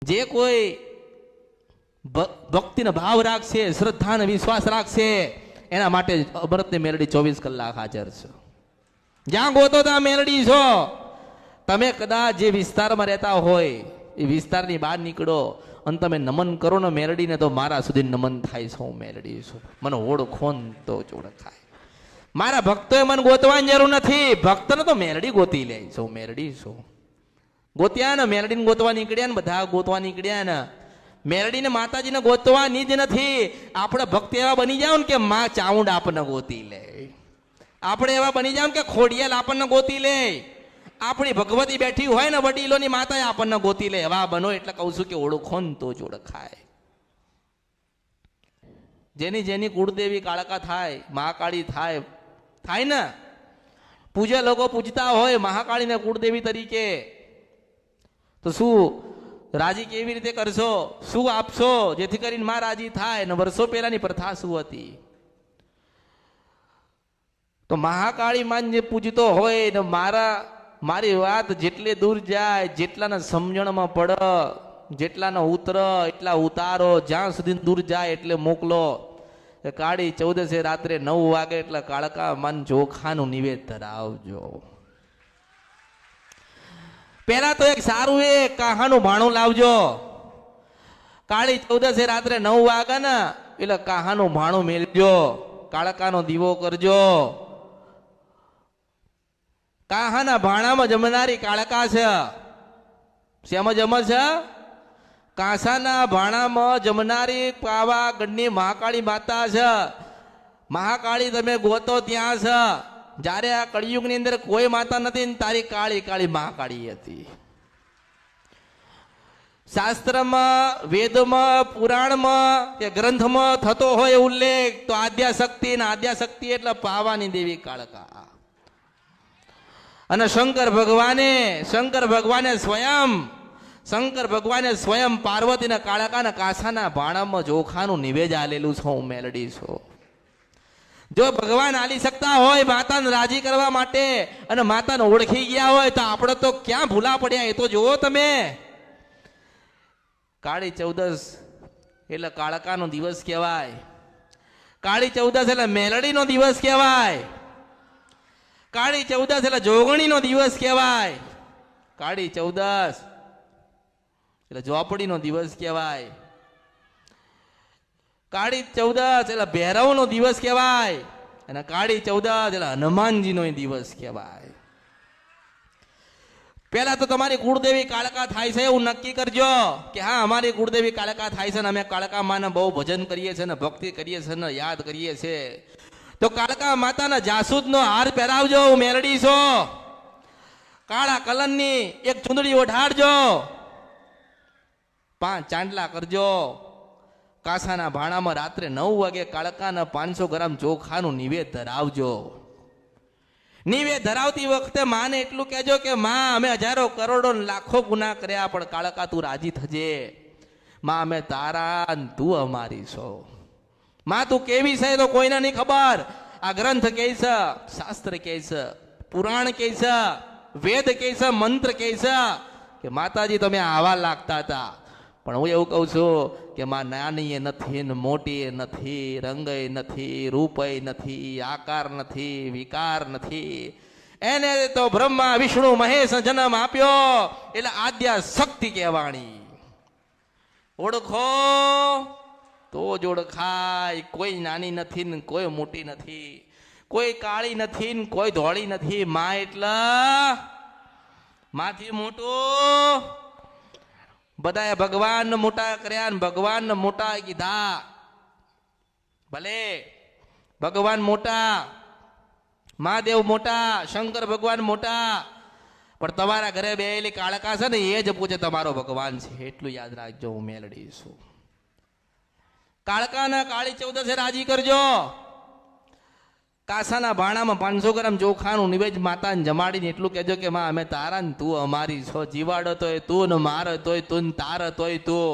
જે કોઈ ભક્તિનો ભાવ રાખશે, શ્રદ્ધા અને વિશ્વાસ રાખશે, એના માટે અમૃતની મેલડી 24 કલાક હાજર છે. જ્યાં ગોતો ત્યાં મેલડી છો. તમે કદાચ જે વિસ્તારમાં રહેતા હોય એ વિસ્તારની બહાર નીકળો અને તમે નમન કરો ને મેલડીને, તો મારા સુધી નમન થાય છે. હું મેલડી છું, મને ઓળખો ને તો જ ઓળખાય. મારા ભક્તોએ મને ગોતવાની જરૂર નથી. ભક્તને તો મેલડી ગોતી લે છે. હું મેલડી છું. ગોત્યા ને મેલડીને ગોતવા નીકળ્યા ને બધા ગોતવા નીકળ્યા ને. મેલડીને માતાજીને ગોતવાની જ નથી. આપણે ભક્ત એવા બની જાવ ને કે માં ચાઉંડ આપણને ગોતી લે. આપણે એવા બની જાવ કે ખોડિયાલ આપણને ગોતી લે. આપણી ભગવતી બેઠી હોય ને વડીલોની માતા આપણને ગોતી લે. એવા બનો. એટલે કહું છું કે ઓળખો ને તો જ ઓળખાય. જેની જેની કુળદેવી કાળકા થાય, મહાકાળી થાય, થાય ને. પૂજા લોકો પૂજતા હોય મહાકાળીને કુળદેવી તરીકે, તો શું રાજી કેવી રીતે કરશો? શું આપશો જેથી કરીને માં રાજી થાય? ને વર્ષો પહેલાની પ્રથા શું હતી? તો મહાકાળી માન જે પૂજતો હોય ને, મારી વાત જેટલી દૂર જાય, જેટલાના સમજણમાં પડ, જેટલાનો ઉતર એટલા ઉતારો, જ્યાં સુધી દૂર જાય એટલે મોકલો. કાળી 14 રાત્રે 9 વાગે એટલે કાળકા માન ચોખાનું નિવેદ ધરાવજો. પેલા તો એક સારું એ કાહાનું ભાણું લાવજો. કાળી 14 રાત્રે 9 વાગે ને એટલે કાહાનું ભાણું મેળજો. કાળકાનો દીવો કરજો. કાહાના ભાણામાં જમનારી કાળકા છે. શેમાં જમે છે? કાંસાના ભાણામાં જમનારી પાવાગઢની મહાકાળી માતા છે. મહાકાળી તમે ગોતો ત્યાં છે. જ્યારે આ કળિયુગની અંદર કોઈ માતા નથી ને તારી કાળી કાળી મહાકાળી હતી. શાસ્ત્રમાં, વેદમાં, પુરાણમાં કે ગ્રંથમાં થતો હોય ઉલ્લેખ તો આદ્યાશક્તિ, ને આદ્યાશક્તિ એટલે પાવાની દેવી કાળકા. અને શંકર ભગવાને સ્વયં પાર્વતીના કાળકાના કાંસાના ભાણામાં ચોખાનું નિવેદ આલેલું છે. હું મેલડી છું. જો ભગવાન આલી શકતા હોય માતાને રાજી કરવા માટે અને માતાને ઓળખી ગયા હોય તો આપણે તો ક્યાં ભૂલા પડ્યા? એ તો જુઓ તમે. કાળી 14 એટલે કાળકાનો દિવસ કહેવાય. કાળી 14 એટલે મેલડીનો દિવસ કહેવાય. કાળી 14 એટલે જોગણીનો દિવસ કહેવાય. કાળી 14 એટલે ઝોપડીનો દિવસ કહેવાય. કાળી 14 એટલે ભૈરવનો દિવસ કહેવાય. અને કાળી 14 એટલે હનુમાનજીનો દિવસ કહેવાય. પેલા તો તમારી કુળદેવી કાળકા થાય છે એવું નક્કી કરજો કે હા અમારી કુળદેવી કાળકા થાય છે ને અમે કાળકા માને બહુ ભજન કરીએ છીએ ને ભક્તિ કરીએ છીએ ને યાદ કરીએ છીએ. તો કાળકા માતાના જાસૂદનો હાર પહેરાવજો. હું મેલડી છો. કાળા કલરની એક ચુંદડી ઓઢાડજો. 5 ચાંદલા કરજો. કાંસાના ભાણામાં રાત્રે 9 વાગે કાળકાના 500 ગ્રામ ચોખાનું નિવેદ ધરાવજો. નિવેદ ધરાવતી વખતે માને એટલું કહેજો કે માં અમે હજારો કરોડો લાખો ગુના કર્યા પણ કાળકા તું રાજી થજે. માં અમે તારા તું અમારી છો. માં તું કેવી છે તો કોઈને નહીં ખબર. આ ગ્રંથ કહે છે, શાસ્ત્ર કહે છે, પુરાણ કહે છે, વેદ કહે છે, મંત્ર કહે છે કે માતાજી તમે આવા લાગતા હતા. પણ હું એવું કહું છું કે માં નાની એ નથી ને મોટી એ નથી, રંગ નથી, રૂપ નથી, આકાર નથી, વિકાર નથી. એને તો બ્રહ્મા વિષ્ણુ મહેશ જન્મ આપ્યો એટલે આદ્યા શક્તિ કહેવાણી. ઓળખો તો જ ઓળખાય. કોઈ નાની નથી ને કોઈ મોટી નથી, કોઈ કાળી નથી ને કોઈ ધોળી નથી. માં એટલે માંથી મોટું. બધાએ ભગવાન મોટા કર્યા ને ભગવાન મોટા કીધા. ભલે ભગવાન મોટા, મહાદેવ મોટા, શંકર ભગવાન મોટા, પણ તમારા ઘરે બેયેલી કાળકા છે ને એ જ પૂછે તમારો ભગવાન છે. એટલું યાદ રાખજો. હું મેલડી છું. કાળકાના કાળી 14 રાજી કરજો. કાંસાના ભાણામાં 500 ગ્રામ ચોખાનું નિવેદ માતાને જમાડીને એટલું કહેજો કે માં અમે તારા ને તું અમારી છો. જીવાડો તોય તું ને મારો તોય તું ને તારા તોય તું.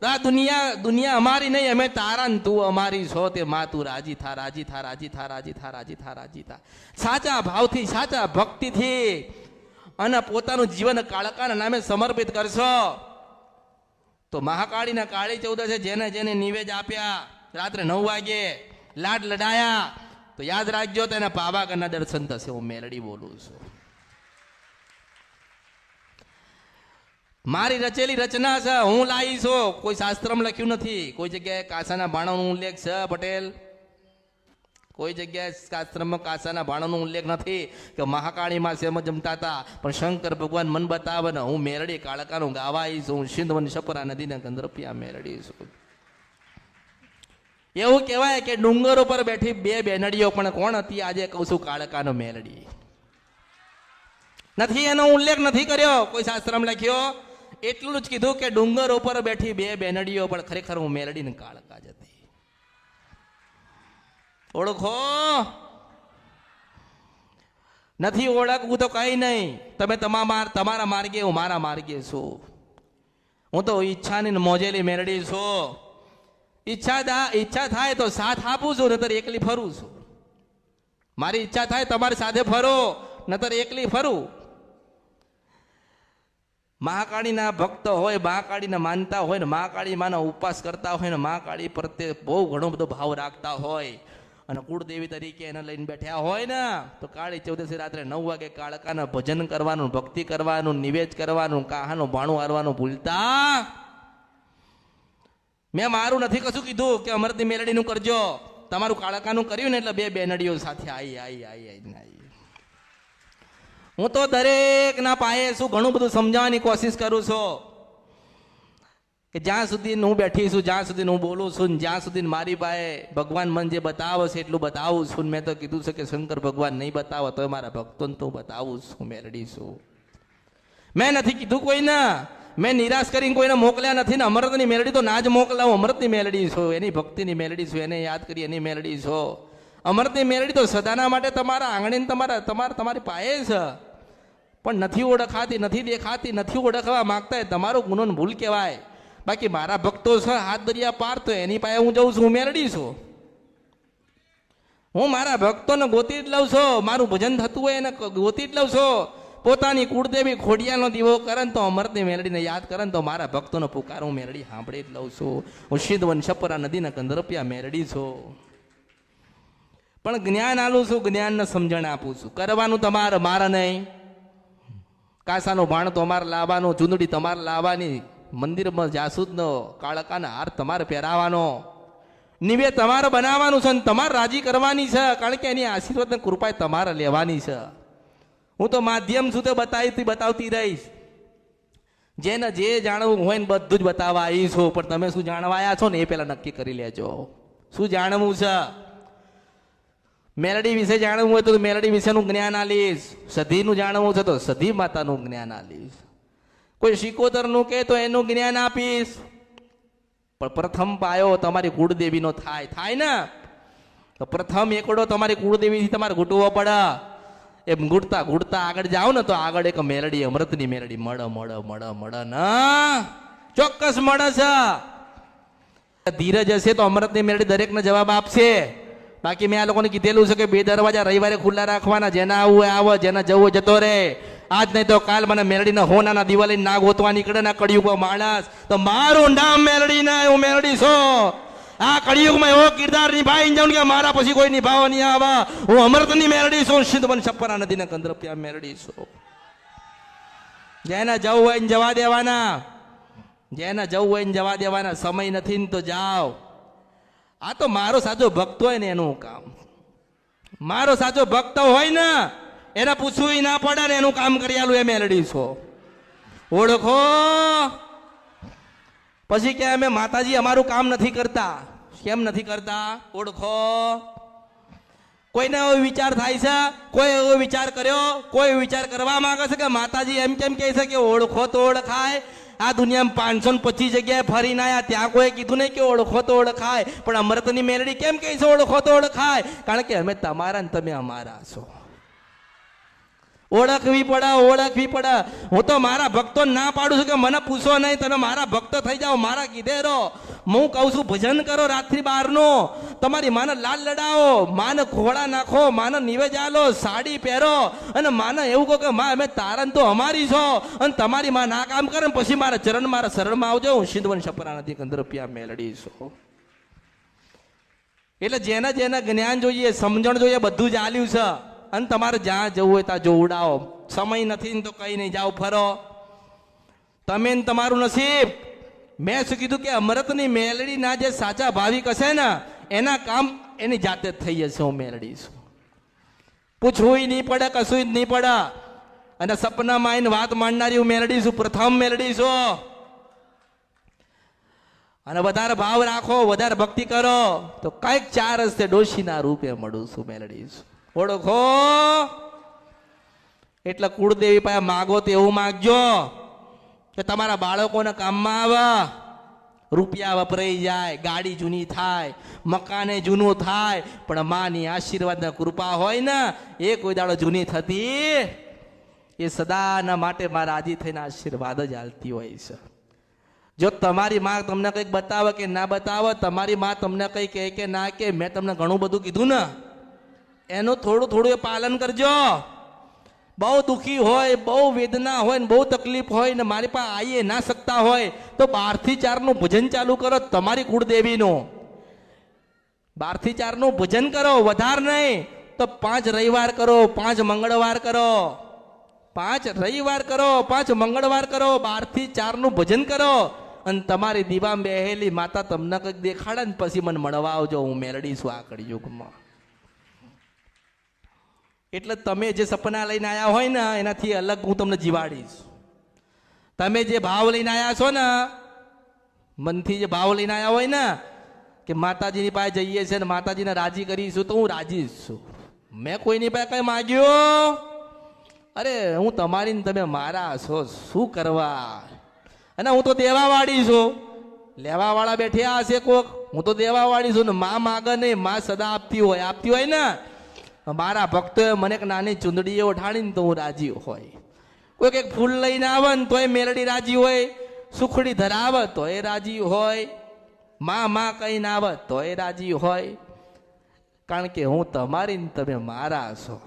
આ દુનિયા અમારી નહીં, અમે તારા ને તું અમારી છો. તે માં તું રાજી થા, રાજી થા, રાજી થા, રાજી થા, રાજી થા, રાજી થા. સાચા ભાવથી, સાચા ભક્તિથી અને પોતાનું જીવન કાળકાના નામે સમર્પિત કરશો તો મહાકાળીના કાળી ચૌદસે જેને જેને નિવેદ આપ્યા રાત્રે 9 વાગે લાડ લડાયા તો યાદ રાખજો તેના પાવાગઢના દર્શન થશે. હું મેલડી બોલું છું. મારી રચેલી રચના છે, હું લાવી છું. કોઈ શાસ્ત્રમાં લખ્યું નથી. કોઈ જગ્યાએ કાસાના બાણોનો ઉલ્લેખ છે પટેલ? કોઈ જગ્યાએ શાસ્ત્રમાં કાસાના બાણોનો ઉલ્લેખ નથી કે મહાકાળીમાં સેમ જમતા હતા. પણ શંકર ભગવાન મન બતાવે ને હું મેલડી કાળકાનું ગાવાઈ છું. હું સિંધવન સપરા નદીના ગંધર્પિયા મેલડી છું. એવું કહેવાય કે ડુંગર ઉપર બેઠી 2 બેનડીઓ પણ કોણ હતી? આજે કહું છું કાળકાનો મેલડી નથી. એનો ઉલ્લેખ નથી કર્યો કોઈ શાસ્ત્રમાં લખ્યો. એટલું જ કીધું કે ડુંગર ઉપર બેઠી 2 બેનડીઓ પણ ખરેખર હું મેલડી ને કાળકા જ હતી. ઓળખો નથી ઓળખવું તો કઈ નહીં. તમે તમારા માર્ગે, હું મારા માર્ગે છું. હું તો ઈચ્છાની મોજેલી મેલડી છું. ઈચ્છા થાય તો સાથ આપું છું, નતર એકલી ફરું છું. મારી ઈચ્છા થાય તમારી સાથે ફરો, નતર એકલી ફરું. મહાકાળીના ભક્ત હોય, મહાકાળીને માનતા હોય ને મહાકાળી માનો ઉપવાસ કરતા હોય ને મહાકાળી પ્રત્યે બહુ ઘણો બધો ભાવ રાખતા હોય અને કુળદેવી તરીકે એને લઈને બેઠ્યા હોય ને તો કાળી ચૌદશી રાત્રે 9 વાગે કાળકાના ભજન કરવાનું, ભક્તિ કરવાનું, નિવેદ કરવાનું, કાહાનું ભાણું હારવાનું ભૂલતા. મેં મારું નથી કશું કીધું કે અમરતી મેલડીનું કરજો. તમારું કાળકાનું કર્યું ને એટલે 2 બેનડીઓ સાથે આવી. હું તો દરેક ના પાયે શું ઘણું બધું સમજાવવાની કોશિશ કરું છું કે જ્યાં સુધી હું બેઠી છું, જ્યાં સુધી હું બોલું છું, જ્યાં સુધી મારી પાસે ભગવાન મન જે બતાવે છે એટલું બતાવું છું. મેં તો કીધું છે કે શંકર ભગવાન નહીં બતાવો તો મારા ભક્તોને તો બતાવું છું. મેલડી છું. મેં નથી કીધું કોઈને, મેં નિરાશ કરીને કોઈને મોકલ્યા નથી ને. અમૃતની મેલડી તો ના જ મોકલાવું. અમૃતની મેલડી છો, એની ભક્તિની મેલડી છું, એને યાદ કરી એની મેલડી છો. અમૃતની મેલડી તો સદાના માટે તમારા આંગણે તમારી પાયે છે, પણ નથી ઓળખાતી, નથી દેખાતી, નથી ઓળખવા માંગતા. એ તમારો ગુનો ભૂલ કહેવાય. બાકી મારા ભક્તો છે હાથ દરિયા પાર, તો એની પાસે હું જઉં છું. હું મેલડી છું. હું મારા ભક્તોને ગોતી જ લઉં છું. મારું ભજન થતું હોય એને ગોતી જ લઉં છું. પોતાની કુળદેવી ખોડિયાનો દીવો કરે તો અમૃતની મેલડીને યાદ કરે તો મારા ભક્તોનો પુકાર હું મેલડી સાંભળી જ લઉં છું. હું સિંધવન સપરા નદીના ગંધર્પિયા મેલડી છું. પણ જ્ઞાન આલું છું, જ્ઞાનને સમજણ આપું છું. કરવાનું તમારે, મારે નહીં. કાસાનું ભાણ તમારે લાવવાનું, ચૂંદડી તમારે લાવવાની, મંદિરમાં જાસૂદનો કાળકાના હાર તમારે પહેરાવાનો, નિવેદ તમારે બનાવવાનું છે, તમારે રાજી કરવાની છે. કારણ કે એની આશીર્વાદ ને કૃપા તમારે લેવાની છે. હું તો માધ્યમ છું, તે બતાવતી રહીશ. જેને જે જાણવું હોય ને બધું જ બતાવવા આવી છું. પણ તમે શું જાણવા આવ્યા છો ને એ પેલા નક્કી કરી લેજો. શું જાણવું છે? મેલડી વિશે જાણવું હોય તો મેલડી વિશેનું જ્ઞાન આલીશ. સધીનું જાણવું છે તો સધી માતાનું જ્ઞાન આલીશ. કોઈ શિકોતરનું કહે તો એનું જ્ઞાન આપીશ. પણ પ્રથમ પાયો તમારી કુળદેવીનો થાય ને તો પ્રથમ એકડો તમારી કુળદેવીથી તમારે ઘૂંટવો પડે. એમ ઘૂંટતા આગળ જાઓ ને તો આગળ એક મેલડી, અમૃતની મેલડી મળે ને ચોક્કસ મળે છે. ધીરજ હશે તો અમૃતની મેલડી દરેકને જવાબ આપશે. બાકી મેં આ લોકોને કીધેલું છે કે 2 દરવાજા રવિવારે ખુલ્લા રાખવાના. જેના આવું આવે, જેના જવું જતો રહે. આજ નહીં તો કાલ મને મેલડીના હોનાના દિવાળી ના ગોતવા નીકળે ના કળિયુગમાં માણસ. તો મારું નામ મેલડી ના, હું મેલડી છું. આ કળિયુગમાં એવો કિરદાર નિભાઈ જાઉં કે મારા પછી કોઈ નિભાવવા નહીં આવે. હું અમૃતની મેલડી છું, સિંધવન સપરા નદીના ગંધર્પિયા મેલડી છું. જેના જવું હોય ને જવા દેવાના, જેના જવું હોય ને જવા દેવાના. સમય નથી ને તો જાઓ. આ તો મારો સાચો ભક્ત હોય ને એનું કામ. મારો સાચો ભક્ત હોય ને એને પૂછવું ના પડે ને એનું કામ કરી આલું. એ મેલડી છો. ઓળખો. પછી કે અમે માતાજી અમારું કામ નથી કરતા. કેમ નથી કરતા? ઓળખો. કોઈને એવો વિચાર થાય છે, કોઈ એવો વિચાર કર્યો, કોઈ વિચાર કરવા માંગે છે કે માતાજી એમ કેમ કહે છે કે ઓળખો તો ઓળખાય. આ દુનિયામાં 525 જગ્યાએ ફરીને આવ્યા, ત્યાં કોઈ કીધું નહીં કે ઓળખો તો ઓળખાય. પણ અમૃતની મેલડી કેમ કહે છે ઓળખો તો ઓળખાય? કારણ કે અમે તમારા ને તમે અમારા છો. ઓળખવી પડે. હું તો મારા ભક્તો ના પાડું છું કે મને પૂછો નહીં, તમે મારા ભક્ત થઈ જાઓ, મારા કીધે રહો. હું કહું છું ભજન કરો રાત્રિ 12 નો, તમારી માને લાલ લડાવો, માને ઘોડા નાખો, માને નિવેદ આલો, સાડી પહેરો અને માને એવું કહો કે માં અમે તારન તો અમારી છો, અને તમારી માં ના કામ કરે પછી મારા ચરણ મારા શરણમાં આવજો, હું સિંધવન છપરા નથી 15 રૂપિયા મેળડી છું. એટલે જેને જેને જ્ઞાન જોઈએ, સમજણ જોઈએ, બધું જ આલ્યું છે. અને તમારે જ્યાં જવું હોય ત્યાં જોવડાવો. સમય નથી ને તો કઈ નહીં, જાઓ ફરો તમે ને તમારું નસીબ. મેં શું કીધું કે અમૃતની મેલડીના જે સાચા ભાવિક હશે ને એના કામ એની જાતે જ થઈ જશે. હું મેલડી છું, પૂછવું નહીં પડે, કશું જ નહીં પડે. અને સપનામાં આવીને વાત માંડનારી હું મેલડી છું, પ્રથમ મેલડી છું. અને વધારે ભાવ રાખો, વધારે ભક્તિ કરો તો કઈક 4 હસ્તે ડોશીના રૂપે મળું છું, મેલડી છું. ઓળખો એટલે કુળદેવી પાસે માગો તો એવું માગજો કે તમારા બાળકોને કામમાં આવે, રૂપિયા વપરાઈ જાય, ગાડી જૂની થાય, મકાને જૂનું થાય, પણ માની આશીર્વાદ ને કૃપા હોય ને એ કોઈ દાડો જૂની થતી, એ સદાના માટે મારા આજી થઈને આશીર્વાદ જ હાલતી હોય છે. જો તમારી માં તમને કંઈક બતાવે કે ના બતાવે, તમારી માં તમને કંઈ કહે કે ના કે, મેં તમને ઘણું બધું કીધું ને એનું થોડું થોડું એ પાલન કરજો. બહુ દુઃખી હોય, બહુ વેદના હોય ને બહુ તકલીફ હોય ને મારી પાસે આવીએ ના શકતા હોય તો 12 થી 4 નું ભજન ચાલુ કરો, તમારી કુળદેવીનું 12 થી 4 નું ભજન કરો, વધાર નહીં તો 5 રવિવાર કરો, 5 મંગળવાર કરો, 5 રવિવાર કરો, 5 મંગળવાર કરો, 12 થી 4 નું ભજન કરો. અને તમારી દીવામાં બેહેલી માતા તમને કંઈક દેખાડે ને પછી મને મળવા આવજો, હું મેલડી છું આ કળિયુગમાં. એટલે તમે જે સપના લઈને આવ્યા હોય ને એનાથી અલગ હું તમને જીવાડીશ. તમે જે ભાવ લઈને આવ્યા છો ને, મનથી જે ભાવ લઈને આવ્યા હોય ને કે માતાજીની પાસે જઈએ છે ને માતાજીને રાજી કરીશું, તો હું રાજી છું. મેં કોઈની પાસે કઈ માગ્યો? અરે હું તમારી ને તમે મારા છો, શું કરવા? અને હું તો દેવા વાળી છું, લેવા વાળા બેઠ્યા હશે કોક, હું તો દેવા વાળી છું ને. માં માગે નહીં, માં સદા આપતી હોય ને. મારા ભક્તોએ મને એક નાની ચૂંદડી ઓઢાડીને તો હું રાજી હોય. કોઈક એક ફૂલ લઈને આવે ને તોય મેલડી રાજી હોય, સુખડી ધરાવે તો એ રાજી હોય, માં કહીને આવે તો એ રાજી હોય. કારણ કે હું તમારી ને તમે મારા છો.